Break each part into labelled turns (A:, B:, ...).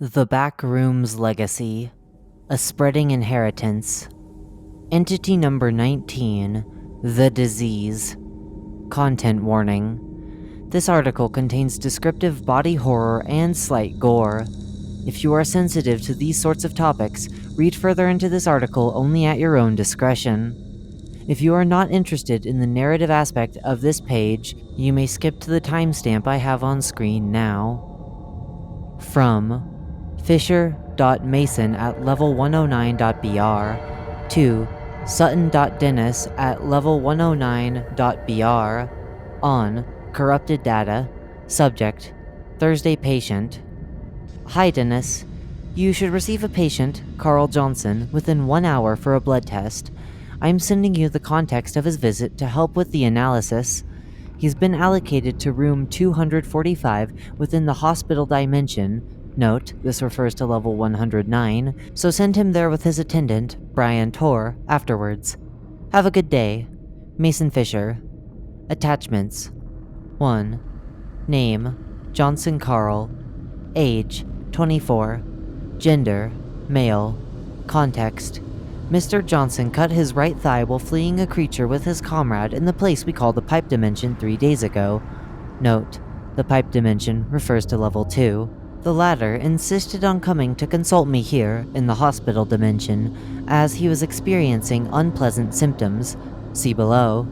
A: The Backrooms Legacy, a Spreading Inheritance. Entity number 19, The Disease. Content warning. This article contains descriptive body horror and slight gore. If you are sensitive to these sorts of topics, read further into this article only at your own discretion. If you are not interested in the narrative aspect of this page, you may skip to the timestamp I have on screen now. From Fisher.Mason at level 109.br to Sutton.Dennis at level 109.br on Corrupted Data. Subject: Thursday Patient. Hi Dennis. You should receive a patient, Carl Johnson, within 1 hour for a blood test. I'm sending you the context of his visit to help with the analysis. He's been allocated to room 245 within the hospital dimension. Note, this refers to level 109, so send him there with his attendant, Brian Torr, afterwards. Have a good day. Mason Fisher. Attachments. 1. Name: Johnson Carl. Age: 24. Gender: male. Context: Mr. Johnson cut his right thigh while fleeing a creature with his comrade in the place we call the Pipe Dimension 3 days ago. Note, the Pipe Dimension refers to level 2. The latter insisted on coming to consult me here, in the hospital dimension, as he was experiencing unpleasant symptoms. See below.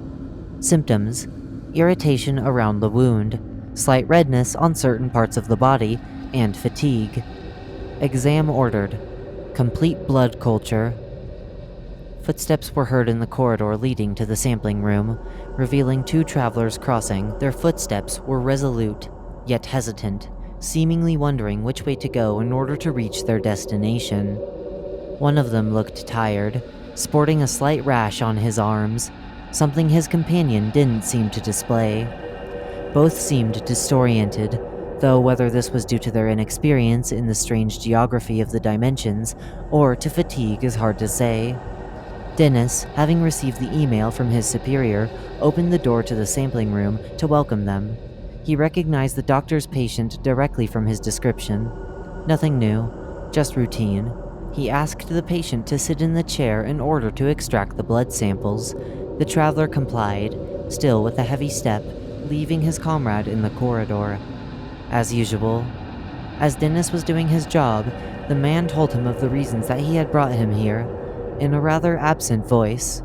A: Symptoms: irritation around the wound, slight redness on certain parts of the body, and fatigue. Exam ordered. Complete blood culture. Footsteps were heard in the corridor leading to the sampling room, revealing 2 travelers crossing. Their footsteps were resolute, yet hesitant, seemingly wondering which way to go in order to reach their destination. One of them looked tired, sporting a slight rash on his arms, something his companion didn't seem to display. Both seemed disoriented, though whether this was due to their inexperience in the strange geography of the dimensions or to fatigue is hard to say. Dennis, having received the email from his superior, opened the door to the sampling room to welcome them. He recognized the doctor's patient directly from his description. Nothing new, just routine. He asked the patient to sit in the chair in order to extract the blood samples. The traveler complied, still with a heavy step, leaving his comrade in the corridor. As usual, as Dennis was doing his job, the man told him of the reasons that he had brought him here, in a rather absent voice.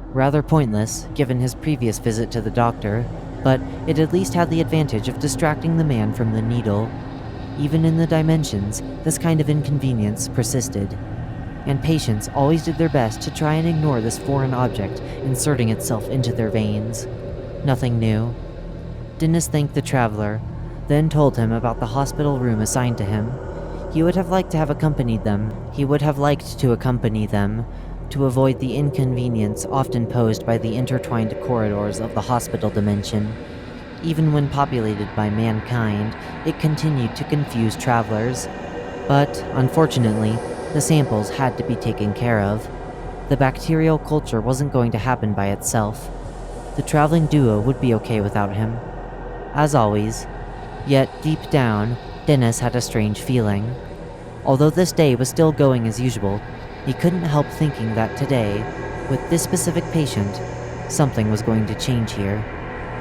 A: Rather pointless, given his previous visit to the doctor, but it at least had the advantage of distracting the man from the needle. Even in the dimensions, this kind of inconvenience persisted, and patients always did their best to try and ignore this foreign object inserting itself into their veins. Nothing new. Dennis thanked the traveler, then told him about the hospital room assigned to him. He would have liked to accompany them to avoid the inconvenience often posed by the intertwined corridors of the hospital dimension. Even when populated by mankind, it continued to confuse travelers. But, unfortunately, the samples had to be taken care of. The bacterial culture wasn't going to happen by itself. The traveling duo would be okay without him. As always. Yet, deep down, Dennis had a strange feeling. Although this day was still going as usual, he couldn't help thinking that today, with this specific patient, something was going to change here.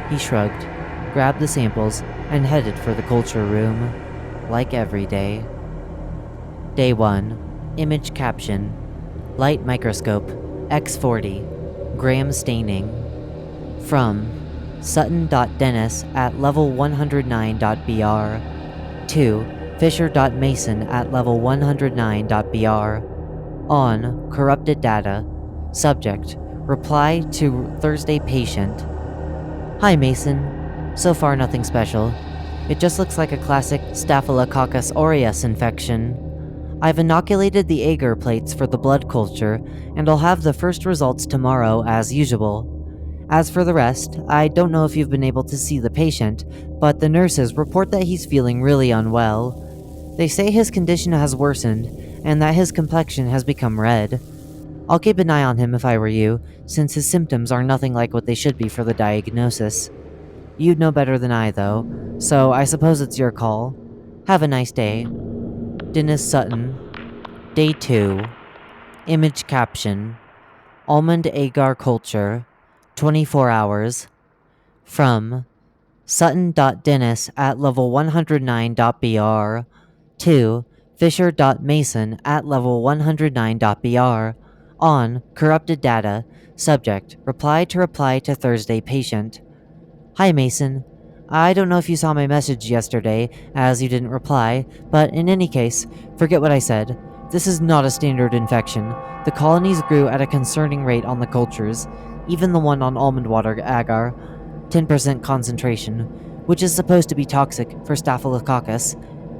A: He shrugged, grabbed the samples, and headed for the culture room, like every day. Day 1. Image caption: Light microscope, X40, gram staining. From Sutton.Dennis at level 109.br to Fisher.Mason at level 109.br on Corrupted Data. Subject: reply to Thursday Patient. Hi Mason. So far nothing special. It just looks like a classic Staphylococcus aureus infection. I've inoculated the agar plates for the blood culture, and I'll have the first results tomorrow as usual. As for the rest, I don't know if you've been able to see the patient, but the nurses report that he's feeling really unwell. They say his condition has worsened, and that his complexion has become red. I'll keep an eye on him if I were you, since his symptoms are nothing like what they should be for the diagnosis. You'd know better than I, though, so I suppose it's your call. Have a nice day. Dennis Sutton, Day 2, Image caption, Almond Agar Culture, 24 hours, from Sutton.Dennis at level 109.br to Fisher.Mason at level 109.br on corrupted data, subject, reply to Thursday patient. Hi Mason, I don't know if you saw my message yesterday, as you didn't reply, but in any case, forget what I said. This is not a standard infection. The colonies grew at a concerning rate on the cultures, even the one on almond water agar, 10% concentration, which is supposed to be toxic for Staphylococcus.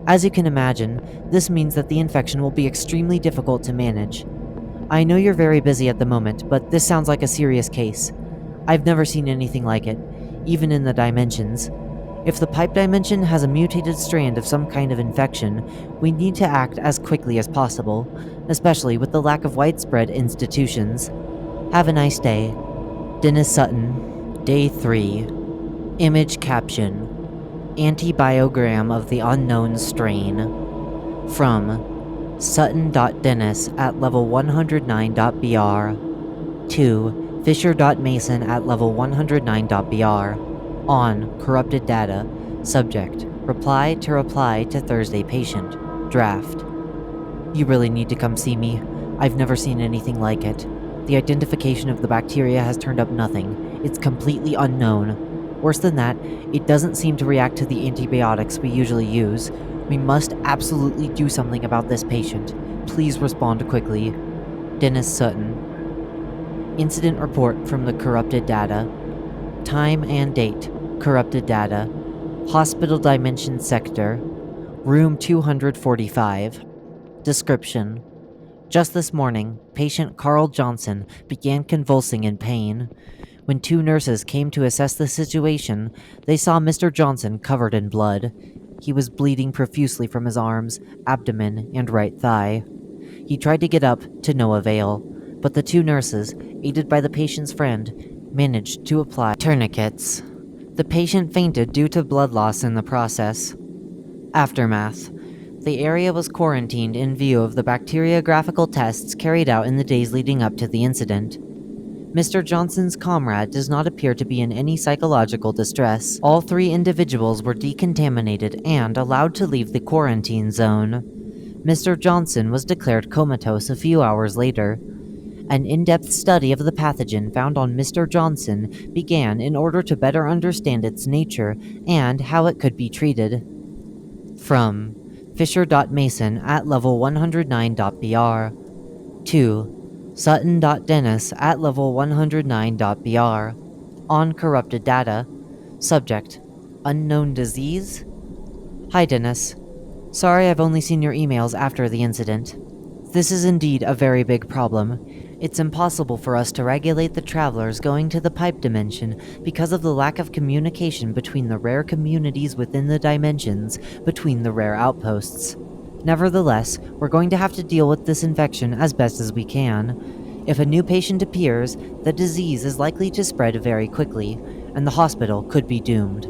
A: As you can imagine, this means that the infection will be extremely difficult to manage. I know you're very busy at the moment, but this sounds like a serious case. I've never seen anything like it, even in the dimensions. If the pipe dimension has a mutated strand of some kind of infection, we need to act as quickly as possible, especially with the lack of widespread institutions. Have a nice day. Dennis Sutton, Day 3. Image caption, Antibiogram of the unknown strain. From Sutton.Dennis at level 109.br to Fisher.Mason at level 109.br on corrupted data, subject, reply to Thursday patient, draft. You really need to come see me. I've never seen anything like it. The identification of the bacteria has turned up nothing. It's completely unknown. Worse than that, it doesn't seem to react to the antibiotics we usually use. We must absolutely do something about this patient. Please respond quickly. Dennis Sutton. Incident report from the corrupted data. Time and date. Corrupted data. Hospital dimension sector. Room 245. Description. Just this morning, patient Carl Johnson began convulsing in pain. When two nurses came to assess the situation, they saw Mr. Johnson covered in blood. He was bleeding profusely from his arms, abdomen, and right thigh. He tried to get up, to no avail, but the two nurses, aided by the patient's friend, managed to apply tourniquets. The patient fainted due to blood loss in the process. Aftermath. The area was quarantined in view of the bacteriographical tests carried out in the days leading up to the incident. Mr. Johnson's comrade does not appear to be in any psychological distress. All three individuals were decontaminated and allowed to leave the quarantine zone. Mr. Johnson was declared comatose a few hours later. An in-depth study of the pathogen found on Mr. Johnson began in order to better understand its nature and how it could be treated. From Fisher.Mason at level 109.br to Sutton.Dennis at level 109.br on corrupted data. Subject, unknown disease? Hi Dennis. Sorry I've only seen your emails after the incident. This is indeed a very big problem. It's impossible for us to regulate the travelers going to the pipe dimension because of the lack of communication between the rare communities within the dimensions, between the rare outposts. Nevertheless, we're going to have to deal with this infection as best as we can. If a new patient appears, the disease is likely to spread very quickly, and the hospital could be doomed.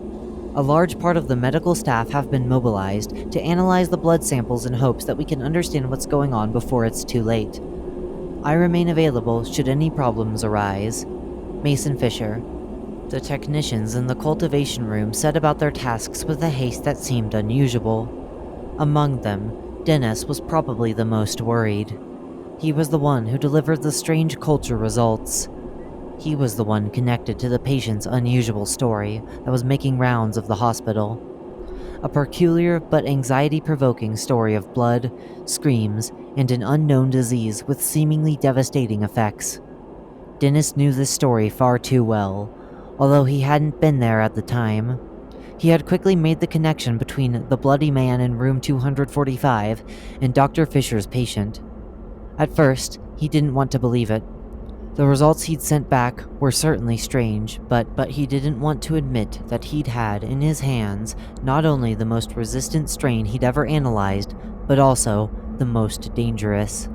A: A large part of the medical staff have been mobilized to analyze the blood samples in hopes that we can understand what's going on before it's too late. I remain available should any problems arise. Mason Fisher. The technicians in the cultivation room set about their tasks with a haste that seemed unusual. Among them, Dennis was probably the most worried. He was the one who delivered the strange culture results. He was the one connected to the patient's unusual story that was making rounds of the hospital. A peculiar but anxiety-provoking story of blood, screams, and an unknown disease with seemingly devastating effects. Dennis knew this story far too well, although he hadn't been there at the time. He had quickly made the connection between the bloody man in room 245 and Dr. Fisher's patient. At first, he didn't want to believe it. The results he'd sent back were certainly strange, but he didn't want to admit that he'd had in his hands not only the most resistant strain he'd ever analyzed, but also the most dangerous.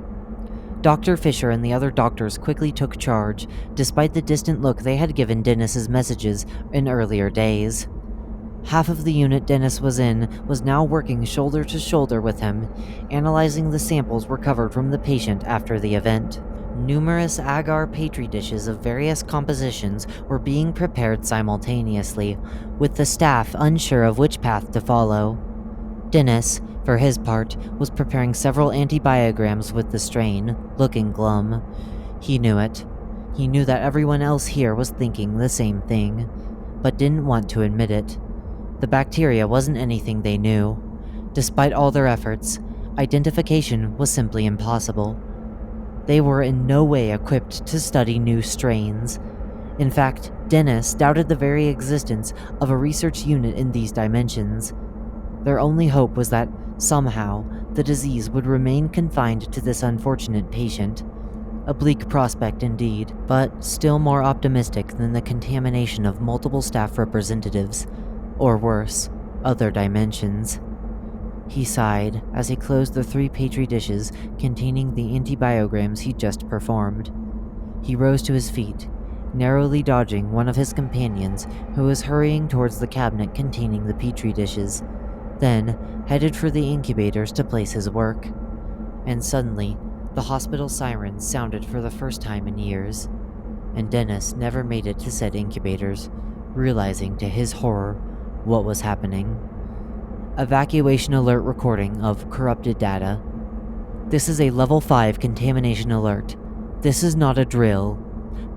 A: Dr. Fisher and the other doctors quickly took charge, despite the distant look they had given Dennis's messages in earlier days. Half of the unit Dennis was in was now working shoulder to shoulder with him, analyzing the samples recovered from the patient after the event. Numerous agar petri dishes of various compositions were being prepared simultaneously, with the staff unsure of which path to follow. Dennis, for his part, was preparing several antibiograms with the strain, looking glum. He knew it. He knew that everyone else here was thinking the same thing, but didn't want to admit it. The bacteria wasn't anything they knew. Despite all their efforts, identification was simply impossible. They were in no way equipped to study new strains. In fact, Dennis doubted the very existence of a research unit in these dimensions. Their only hope was that, somehow, the disease would remain confined to this unfortunate patient. A bleak prospect indeed, but still more optimistic than the contamination of multiple staff representatives, or worse, other dimensions. He sighed as he closed the 3 petri dishes containing the antibiograms he'd just performed. He rose to his feet, narrowly dodging one of his companions who was hurrying towards the cabinet containing the petri dishes, then headed for the incubators to place his work. And suddenly, the hospital sirens sounded for the first time in years, and Dennis never made it to said incubators, realizing to his horror what was happening. Evacuation alert recording of corrupted data. This is a level 5 contamination alert. This is not a drill.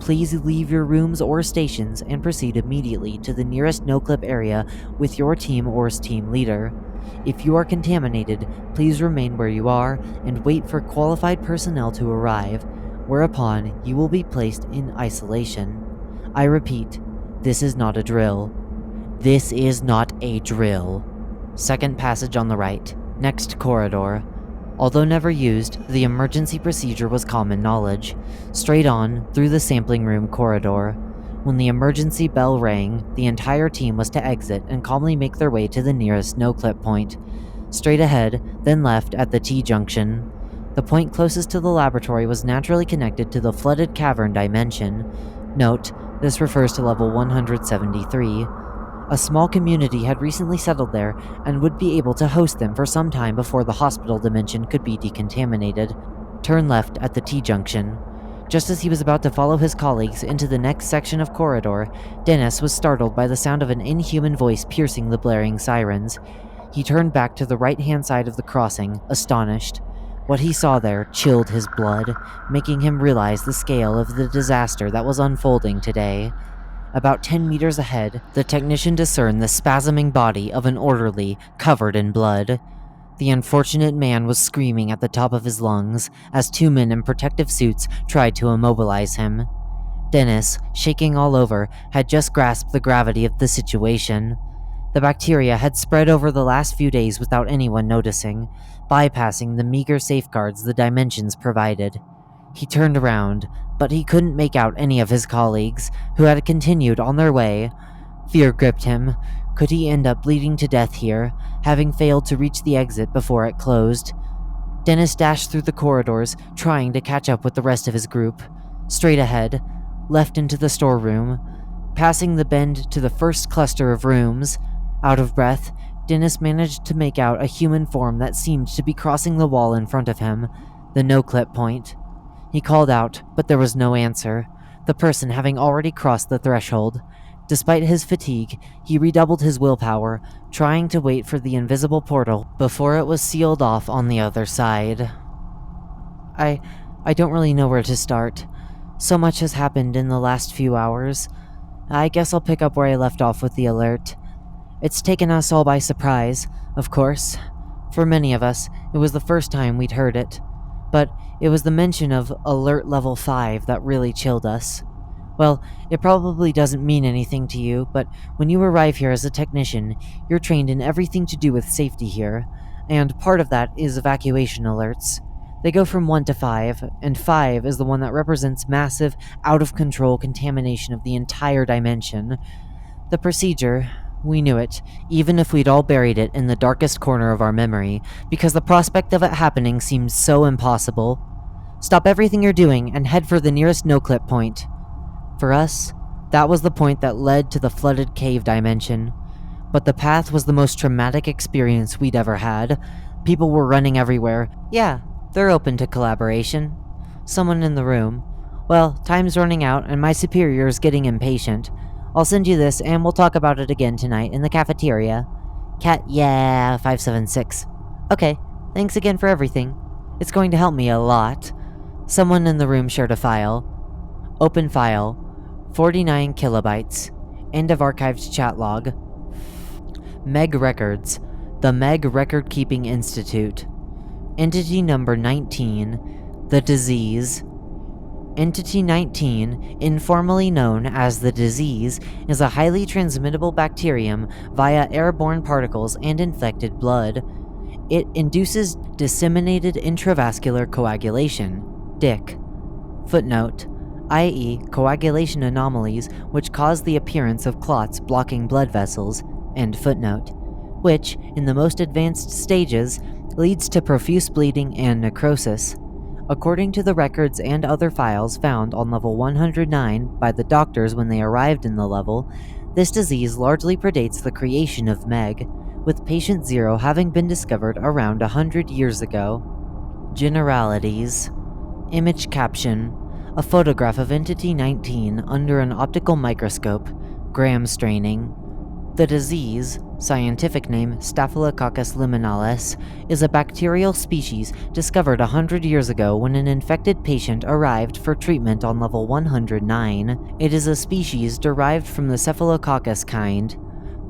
A: Please leave your rooms or stations and proceed immediately to the nearest no-clip area with your team or team leader. If you are contaminated, please remain where you are and wait for qualified personnel to arrive, whereupon you will be placed in isolation. I repeat, this is not a drill. This is not a drill. Second passage on the right. Next corridor. Although never used, the emergency procedure was common knowledge. Straight on, through the sampling room corridor. When the emergency bell rang, the entire team was to exit and calmly make their way to the nearest no-clip point. Straight ahead, then left at the T-junction. The point closest to the laboratory was naturally connected to the flooded cavern dimension. Note, this refers to level 173. A small community had recently settled there and would be able to host them for some time before the hospital dimension could be decontaminated. Turn left at the T-junction. Just as he was about to follow his colleagues into the next section of corridor, Dennis was startled by the sound of an inhuman voice piercing the blaring sirens. He turned back to the right-hand side of the crossing, astonished. What he saw there chilled his blood, making him realize the scale of the disaster that was unfolding today. About 10 meters ahead, the technician discerned the spasming body of an orderly covered in blood. The unfortunate man was screaming at the top of his lungs as 2 men in protective suits tried to immobilize him. Dennis, shaking all over, had just grasped the gravity of the situation. The bacteria had spread over the last few days without anyone noticing, bypassing the meager safeguards the dimensions provided. He turned around, but he couldn't make out any of his colleagues, who had continued on their way. Fear gripped him. Could he end up bleeding to death here, having failed to reach the exit before it closed? Dennis dashed through the corridors, trying to catch up with the rest of his group. Straight ahead, left into the storeroom, passing the bend to the first cluster of rooms. Out of breath, Dennis managed to make out a human form that seemed to be crossing the wall in front of him, the no-clip point. He called out, but there was no answer, the person having already crossed the threshold. Despite his fatigue, he redoubled his willpower, trying to wait for the invisible portal before it was sealed off on the other side. I don't really know where to start. So much has happened in the last few hours. I guess I'll pick up where I left off with the alert. It's taken us all by surprise, of course. For many of us, it was the first time we'd heard it. But it was the mention of Alert Level 5 that really chilled us. Well, it probably doesn't mean anything to you, but when you arrive here as a technician, you're trained in everything to do with safety here, and part of that is evacuation alerts. They go from 1 to 5, and 5 is the one that represents massive, out-of-control contamination of the entire dimension. The procedure, we knew it, even if we'd all buried it in the darkest corner of our memory, because the prospect of it happening seemed so impossible. Stop everything you're doing and head for the nearest no-clip point. For us, that was the point that led to the flooded cave dimension. but the path was the most traumatic experience we'd ever had. People were running everywhere. Yeah, they're open to collaboration. Someone in the room. Well, time's running out and my superior's getting impatient. I'll send you this and we'll talk about it again tonight in the cafeteria. Cat, yeah, 576. Okay, thanks again for everything. It's going to help me a lot. Someone in the room shared a file. Open file. 49 kilobytes. End of archived chat log. Meg Records. The Meg Record Keeping Institute. Entity number 19. The disease. Entity 19, informally known as the disease, is a highly transmittable bacterium via airborne particles and infected blood. It induces disseminated intravascular coagulation, DIC. Footnote, i.e., coagulation anomalies which cause the appearance of clots blocking blood vessels, end footnote, which, in the most advanced stages, leads to profuse bleeding and necrosis. According to the records and other files found on level 109 by the doctors when they arrived in the level, this disease largely predates the creation of Meg, with patient 0 having been discovered around 100 years ago. Generalities. Image caption. A photograph of Entity 19 under an optical microscope, gram staining. The disease, scientific name Staphylococcus liminalis, is a bacterial species discovered 100 years ago when an infected patient arrived for treatment on level 109. It is a species derived from the Staphylococcus kind.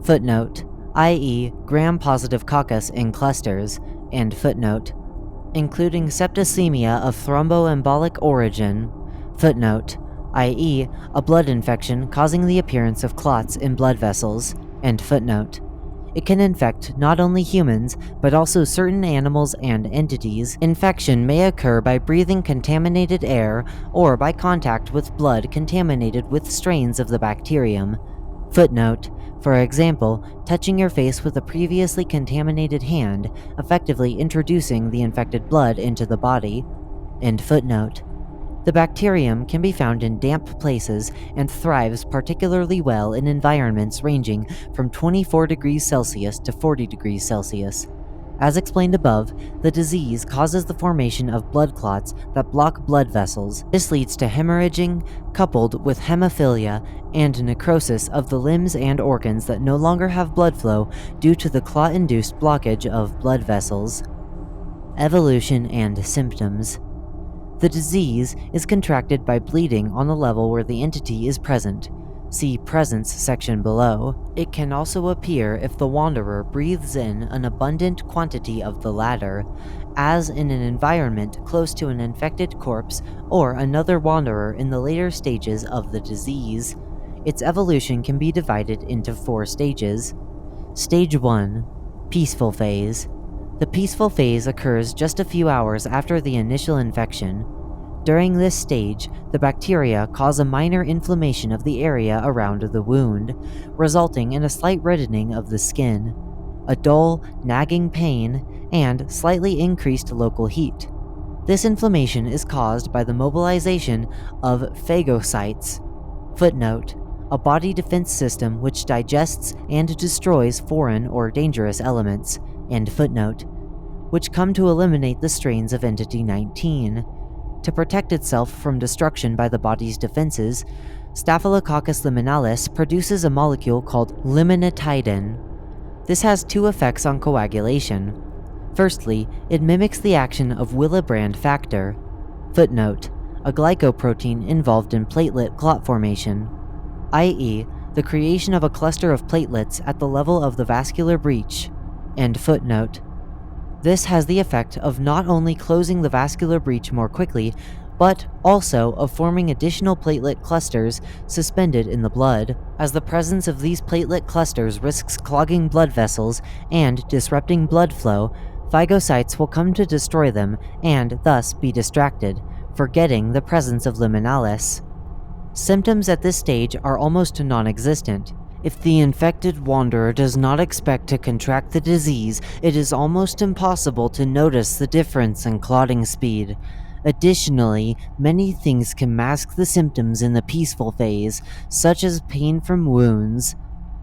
A: Footnote, i.e., gram-positive coccus in clusters, and footnote, including septicemia of thromboembolic origin. Footnote, i.e., a blood infection causing the appearance of clots in blood vessels. End footnote. It can infect not only humans, but also certain animals and entities. Infection may occur by breathing contaminated air or by contact with blood contaminated with strains of the bacterium. Footnote, for example, touching your face with a previously contaminated hand, effectively introducing the infected blood into the body. End footnote. The bacterium can be found in damp places and thrives particularly well in environments ranging from 24 degrees Celsius to 40 degrees Celsius. As explained above, the disease causes the formation of blood clots that block blood vessels. This leads to hemorrhaging, coupled with hemophilia and necrosis of the limbs and organs that no longer have blood flow due to the clot-induced blockage of blood vessels. Evolution and symptoms. The disease is contracted by bleeding on the level where the entity is present. See Presence section below. It can also appear if the wanderer breathes in an abundant quantity of the latter, as in an environment close to an infected corpse or another wanderer in the later stages of the disease. Its evolution can be divided into 4 stages. Stage 1. Peaceful phase. The peaceful phase occurs just a few hours after the initial infection. During this stage, the bacteria cause a minor inflammation of the area around the wound, resulting in a slight reddening of the skin, a dull, nagging pain, and slightly increased local heat. This inflammation is caused by the mobilization of phagocytes. Footnote, a body defense system which digests and destroys foreign or dangerous elements. End footnote, which come to eliminate the strains of Entity 19. To protect itself from destruction by the body's defenses, Staphylococcus liminalis produces a molecule called liminitidin. This has 2 effects on coagulation. Firstly, it mimics the action of Willebrand factor. Footnote, a glycoprotein involved in platelet clot formation, i.e., the creation of a cluster of platelets at the level of the vascular breach. End footnote. This has the effect of not only closing the vascular breach more quickly, but also of forming additional platelet clusters suspended in the blood. As the presence of these platelet clusters risks clogging blood vessels and disrupting blood flow, phagocytes will come to destroy them and thus be distracted, forgetting the presence of liminalis. Symptoms at this stage are almost non-existent. If the infected wanderer does not expect to contract the disease, it is almost impossible to notice the difference in clotting speed. Additionally, many things can mask the symptoms in the peaceful phase, such as pain from wounds.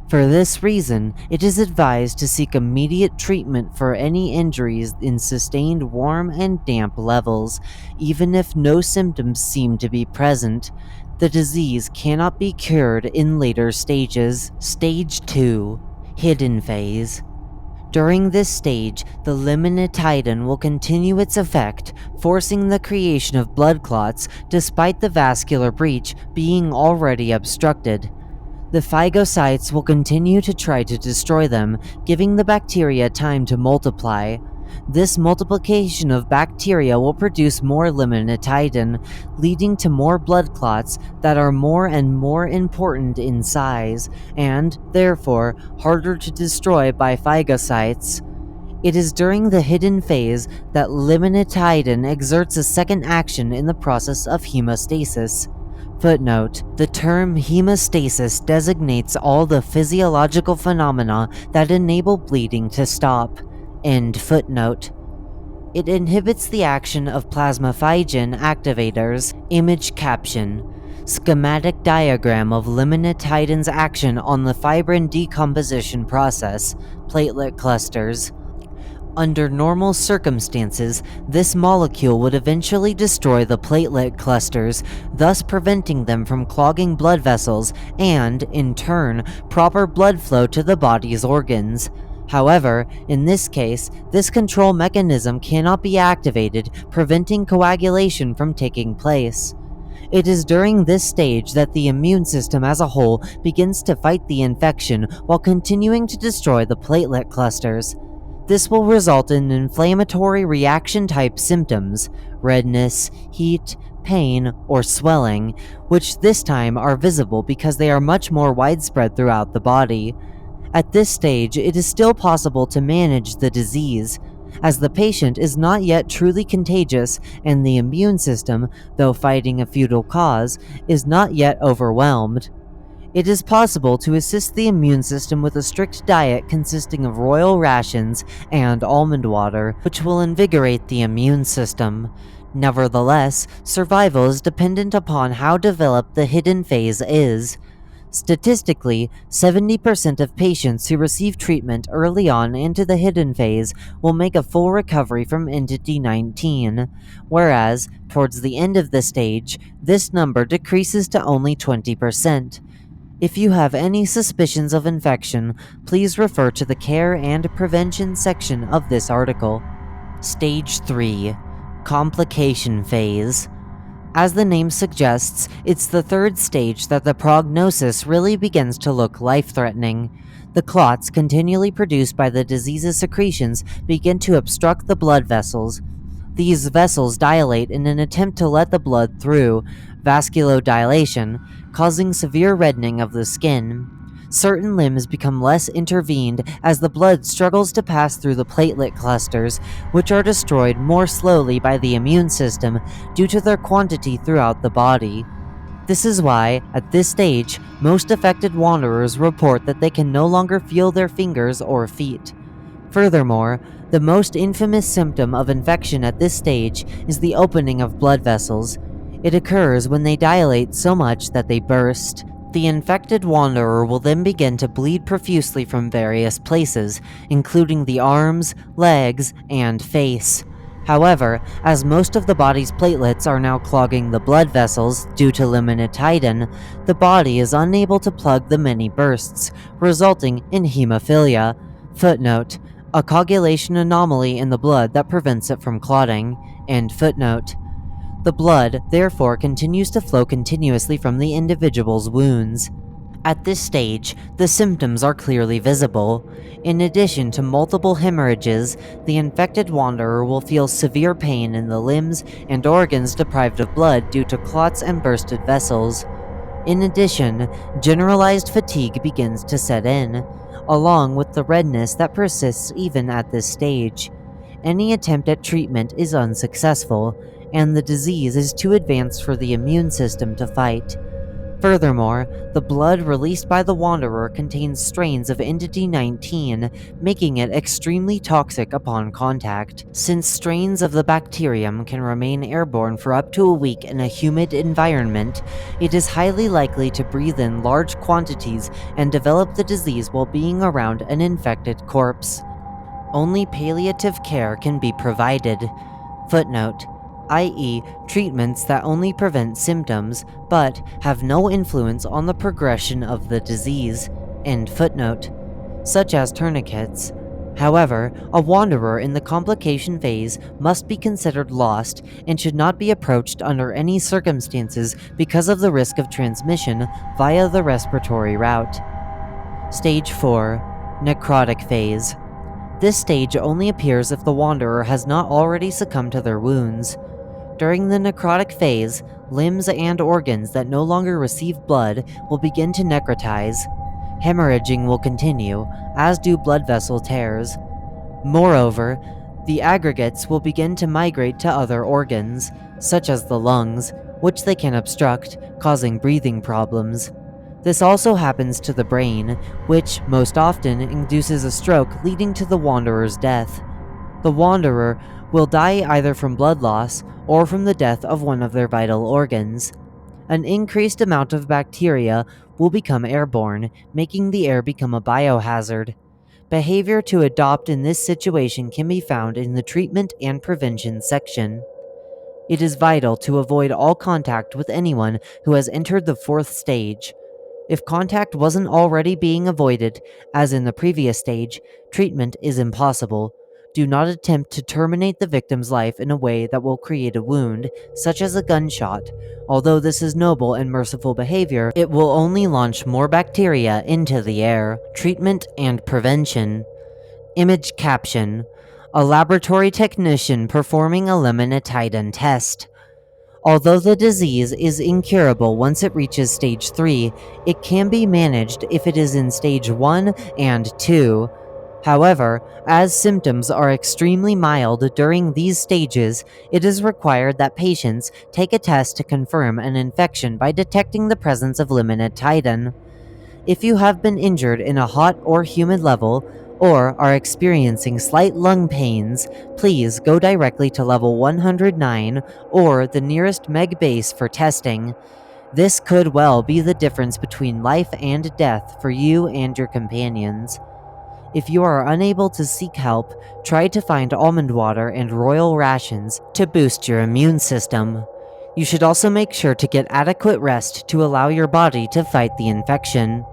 A: For this reason, it is advised to seek immediate treatment for any injuries in sustained warm and damp levels, even if no symptoms seem to be present. The disease cannot be cured in later stages. Stage 2. Hidden Phase. During this stage, the limonitidin will continue its effect, forcing the creation of blood clots despite the vascular breach being already obstructed. The phagocytes will continue to try to destroy them, giving the bacteria time to multiply. This multiplication of bacteria will produce more limonitidin, leading to more blood clots that are more and more important in size, and, therefore, harder to destroy by phagocytes. It is during the hidden phase that limonitidin exerts a second action in the process of hemostasis. Footnote: the term hemostasis designates all the physiological phenomena that enable bleeding to stop. End footnote. It inhibits the action of plasmaphygen activators. Image caption: schematic diagram of limonitidin's action on the fibrin decomposition process, platelet clusters. Under normal circumstances, this molecule would eventually destroy the platelet clusters, thus preventing them from clogging blood vessels and, in turn, proper blood flow to the body's organs. However, in this case, this control mechanism cannot be activated, preventing coagulation from taking place. It is during this stage that the immune system as a whole begins to fight the infection while continuing to destroy the platelet clusters. This will result in inflammatory reaction-type symptoms, redness, heat, pain, or swelling, which this time are visible because they are much more widespread throughout the body. At this stage, it is still possible to manage the disease, as the patient is not yet truly contagious and the immune system, though fighting a futile cause, is not yet overwhelmed. It is possible to assist the immune system with a strict diet consisting of royal rations and almond water, which will invigorate the immune system. Nevertheless, survival is dependent upon how developed the hidden phase is. Statistically, 70% of patients who receive treatment early on into the hidden phase will make a full recovery from Entity 19, whereas, towards the end of the stage, this number decreases to only 20%. If you have any suspicions of infection, please refer to the Care and Prevention section of this article. Stage 3. Complication Phase. As the name suggests, it's the third stage that the prognosis really begins to look life-threatening. The clots continually produced by the disease's secretions begin to obstruct the blood vessels. These vessels dilate in an attempt to let the blood through, vasculodilation, causing severe reddening of the skin. Certain limbs become less intervened as the blood struggles to pass through the platelet clusters, which are destroyed more slowly by the immune system due to their quantity throughout the body. This is why, at this stage, most affected wanderers report that they can no longer feel their fingers or feet. Furthermore, the most infamous symptom of infection at this stage is the opening of blood vessels. It occurs when they dilate so much that they burst. The infected wanderer will then begin to bleed profusely from various places, including the arms, legs, and face. However, as most of the body's platelets are now clogging the blood vessels due to limonitidin, the body is unable to plug the many bursts, resulting in hemophilia. Footnote: a coagulation anomaly in the blood that prevents it from clotting. End footnote. The blood, therefore, continues to flow continuously from the individual's wounds. At this stage, the symptoms are clearly visible. In addition to multiple hemorrhages, the infected wanderer will feel severe pain in the limbs and organs deprived of blood due to clots and bursted vessels. In addition, generalized fatigue begins to set in, along with the redness that persists even at this stage. Any attempt at treatment is unsuccessful, and the disease is too advanced for the immune system to fight. Furthermore, the blood released by the Wanderer contains strains of Entity 19, making it extremely toxic upon contact. Since strains of the bacterium can remain airborne for up to a week in a humid environment, it is highly likely to breathe in large quantities and develop the disease while being around an infected corpse. Only palliative care can be provided. Footnote, i.e., treatments that only prevent symptoms but have no influence on the progression of the disease. End footnote. Such as tourniquets. However, a wanderer in the complication phase must be considered lost and should not be approached under any circumstances because of the risk of transmission via the respiratory route. Stage 4. Necrotic phase. This stage only appears if the wanderer has not already succumbed to their wounds. During the necrotic phase, limbs and organs that no longer receive blood will begin to necrotize. Hemorrhaging will continue, as do blood vessel tears. Moreover, the aggregates will begin to migrate to other organs, such as the lungs, which they can obstruct, causing breathing problems. This also happens to the brain, which most often induces a stroke leading to the wanderer's death. The wanderer will die either from blood loss or from the death of one of their vital organs. An increased amount of bacteria will become airborne, making the air become a biohazard. Behavior to adopt in this situation can be found in the treatment and prevention section. It is vital to avoid all contact with anyone who has entered the 4th stage. If contact wasn't already being avoided, as in the previous stage, treatment is impossible. Do not attempt to terminate the victim's life in a way that will create a wound, such as a gunshot. Although this is noble and merciful behavior, it will only launch more bacteria into the air. Treatment and prevention. Image caption: a laboratory technician performing a limonitidin test. Although the disease is incurable once it reaches stage 3, it can be managed if it is in stage 1 and 2. However, as symptoms are extremely mild during these stages, it is required that patients take a test to confirm an infection by detecting the presence of limonitidin. If you have been injured in a hot or humid level, or are experiencing slight lung pains, please go directly to level 109 or the nearest Meg base for testing. This could well be the difference between life and death for you and your companions. If you are unable to seek help, try to find almond water and royal rations to boost your immune system. You should also make sure to get adequate rest to allow your body to fight the infection.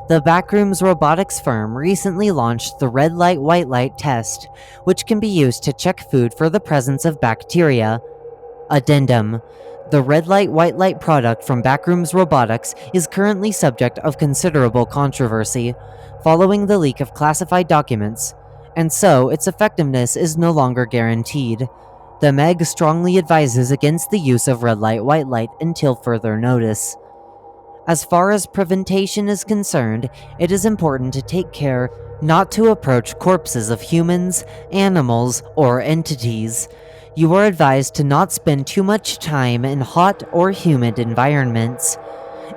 A: The Backrooms robotics firm recently launched the red light white light test, which can be used to check food for the presence of bacteria. Addendum: the red light white light product from Backrooms Robotics is currently subject of considerable controversy, following the leak of classified documents, and so its effectiveness is no longer guaranteed. The MEG strongly advises against the use of red light white light until further notice. As far as prevention is concerned, it is important to take care not to approach corpses of humans, animals, or entities. You are advised to not spend too much time in hot or humid environments.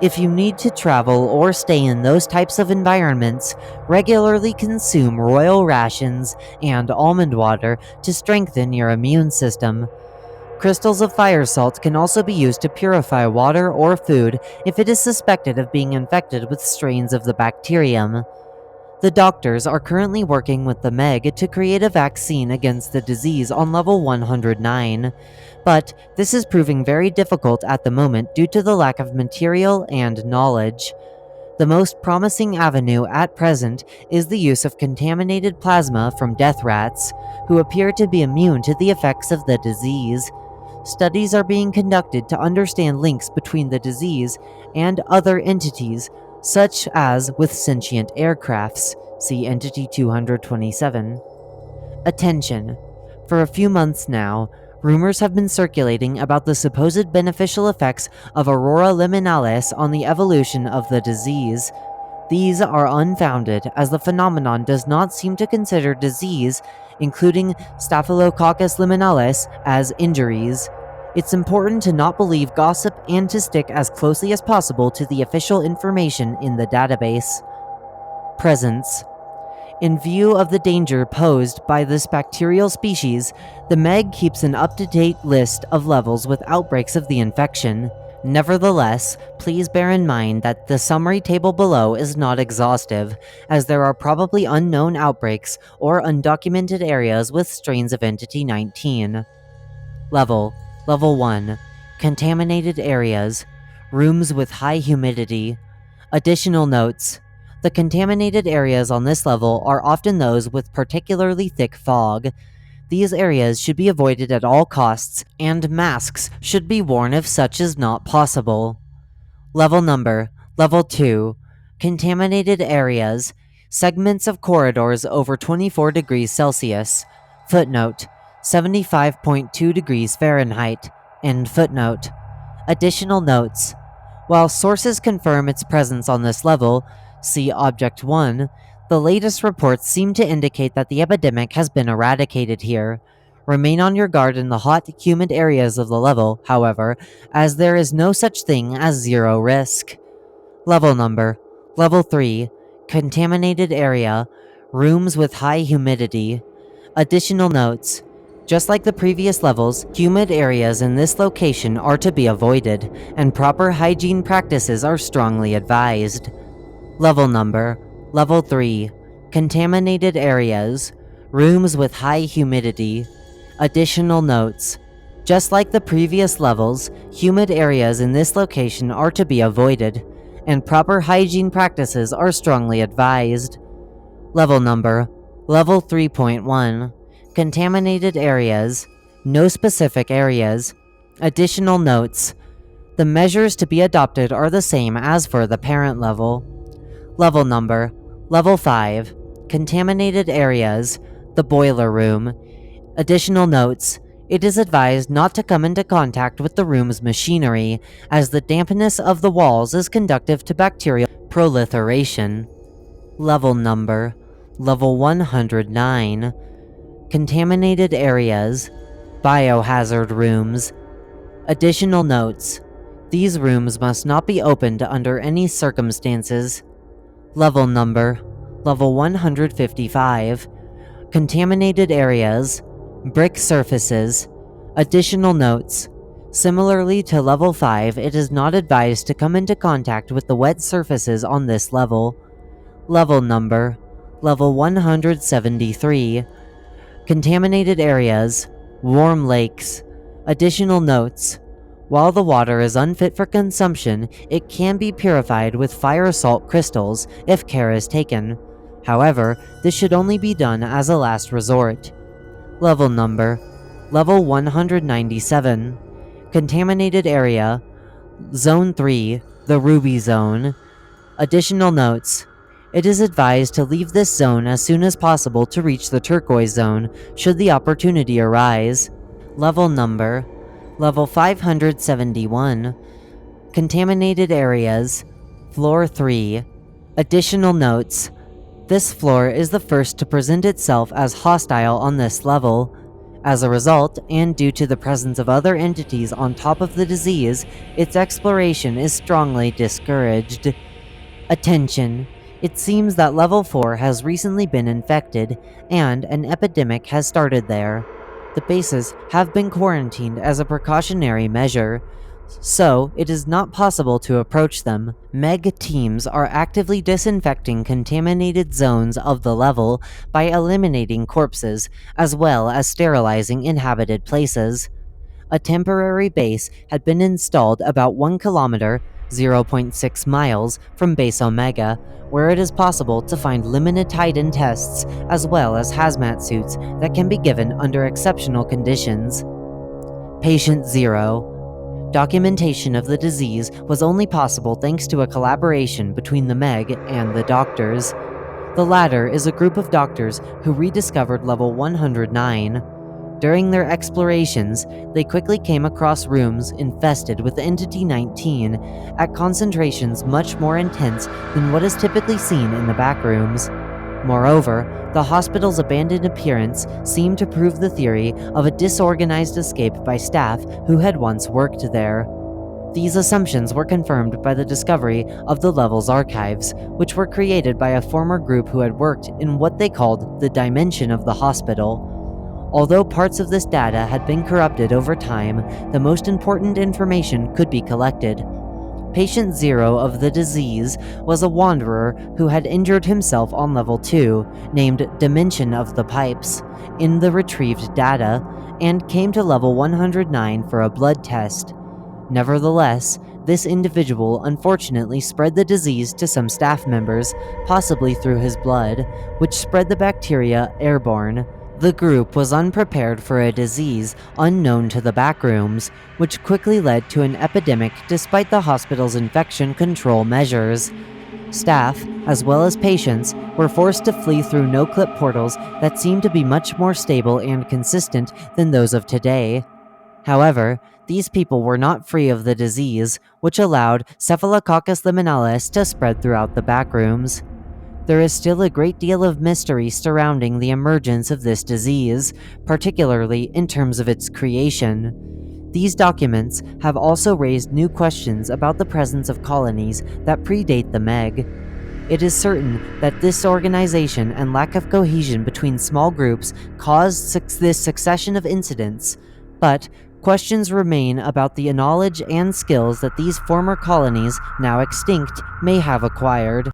A: If you need to travel or stay in those types of environments, regularly consume royal rations and almond water to strengthen your immune system. Crystals of fire salt can also be used to purify water or food if it is suspected of being infected with strains of the bacterium. The doctors are currently working with the MEG to create a vaccine against the disease on level 109, but this is proving very difficult at the moment due to the lack of material and knowledge. The most promising avenue at present is the use of contaminated plasma from death rats, who appear to be immune to the effects of the disease. Studies are being conducted to understand links between the disease and other entities, such as with sentient aircrafts. See Entity 227. Attention! For a few months now, rumors have been circulating about the supposed beneficial effects of Aurora liminalis on the evolution of the disease. These are unfounded, as the phenomenon does not seem to consider disease, including Staphylococcus liminalis, as injuries. It's important to not believe gossip and to stick as closely as possible to the official information in the database. Presence. In view of the danger posed by this bacterial species, the MEG keeps an up-to-date list of levels with outbreaks of the infection. Nevertheless, please bear in mind that the summary table below is not exhaustive, as there are probably unknown outbreaks or undocumented areas with strains of Entity 19. Level 1. Contaminated areas. Rooms with high humidity. Additional notes. The contaminated areas on this level are often those with particularly thick fog. These areas should be avoided at all costs, and masks should be worn if such is not possible. Level number. Level 2. Contaminated areas. Segments of corridors over 24 degrees Celsius. Footnote. 75.2 degrees Fahrenheit. End footnote. Additional notes. While sources confirm its presence on this level, see Object 1, the latest reports seem to indicate that the epidemic has been eradicated here. Remain on your guard in the hot, humid areas of the level, however, as there is no such thing as zero risk. Level number. Level 3. Contaminated area. Rooms with high humidity. Additional notes. Just like the previous levels, humid areas in this location are to be avoided, and proper hygiene practices are strongly advised. Level number. Level 3. Contaminated areas. Rooms with high humidity. Additional notes. Just like the previous levels, humid areas in this location are to be avoided, and proper hygiene practices are strongly advised. Level number. Level 3.1. Contaminated areas. No specific areas. Additional notes. The measures to be adopted are the same as for the parent level. Level number. Level 5. Contaminated areas. The boiler room. Additional notes. It is advised not to come into contact with the room's machinery, as the dampness of the walls is conducive to bacterial proliferation. Level number. Level 109. Contaminated areas. Biohazard rooms. Additional notes. These rooms must not be opened under any circumstances. Level number. Level 155. Contaminated areas. Brick surfaces. Additional notes. Similarly to Level 5, it is not advised to come into contact with the wet surfaces on this level. Level number. Level 173. Contaminated areas. Warm lakes. Additional notes. While the water is unfit for consumption, it can be purified with fire salt crystals if care is taken. However, this should only be done as a last resort. Level number. Level 197. Contaminated area. Zone 3, the Ruby Zone. Additional notes. It is advised to leave this zone as soon as possible to reach the Turquoise Zone, should the opportunity arise. Level number. Level 571. Contaminated areas. Floor 3. Additional notes. This floor is the first to present itself as hostile on this level. As a result, and due to the presence of other entities on top of the disease, its exploration is strongly discouraged. Attention! It seems that Level 4 has recently been infected, and an epidemic has started there. The bases have been quarantined as a precautionary measure, so it is not possible to approach them. MEG teams are actively disinfecting contaminated zones of the level by eliminating corpses, as well as sterilizing inhabited places. A temporary base had been installed about 1 kilometer (0.6 miles) from Base Omega, where it is possible to find limited Titan tests as well as hazmat suits that can be given under exceptional conditions. Patient 0. Documentation of the disease was only possible thanks to a collaboration between the MEG and the doctors. The latter is a group of doctors who rediscovered Level 109. During their explorations, they quickly came across rooms infested with Entity 19 at concentrations much more intense than what is typically seen in the Backrooms. Moreover, The hospital's abandoned appearance seemed to prove the theory of a disorganized escape by staff who had once worked there. These assumptions were confirmed by the discovery of the level's archives, which were created by a former group who had worked in what they called the dimension of the hospital. Although parts of this data had been corrupted over time, the most important information could be collected. Patient 0 of the disease was a wanderer who had injured himself on level 2, named Dimension of the Pipes, in the retrieved data, and came to level 109 for a blood test. Nevertheless, this individual unfortunately spread the disease to some staff members, possibly through his blood, which spread the bacteria airborne. The group was unprepared for a disease unknown to the Backrooms, which quickly led to an epidemic despite the hospital's infection control measures. Staff, as well as patients, were forced to flee through no-clip portals that seemed to be much more stable and consistent than those of today. However, these people were not free of the disease, which allowed Staphylococcus liminalis to spread throughout the Backrooms. There is still a great deal of mystery surrounding the emergence of this disease, particularly in terms of its creation. These documents have also raised new questions about the presence of colonies that predate the Meg. It is certain that disorganization and lack of cohesion between small groups caused this succession of incidents, but questions remain about the knowledge and skills that these former colonies, now extinct, may have acquired.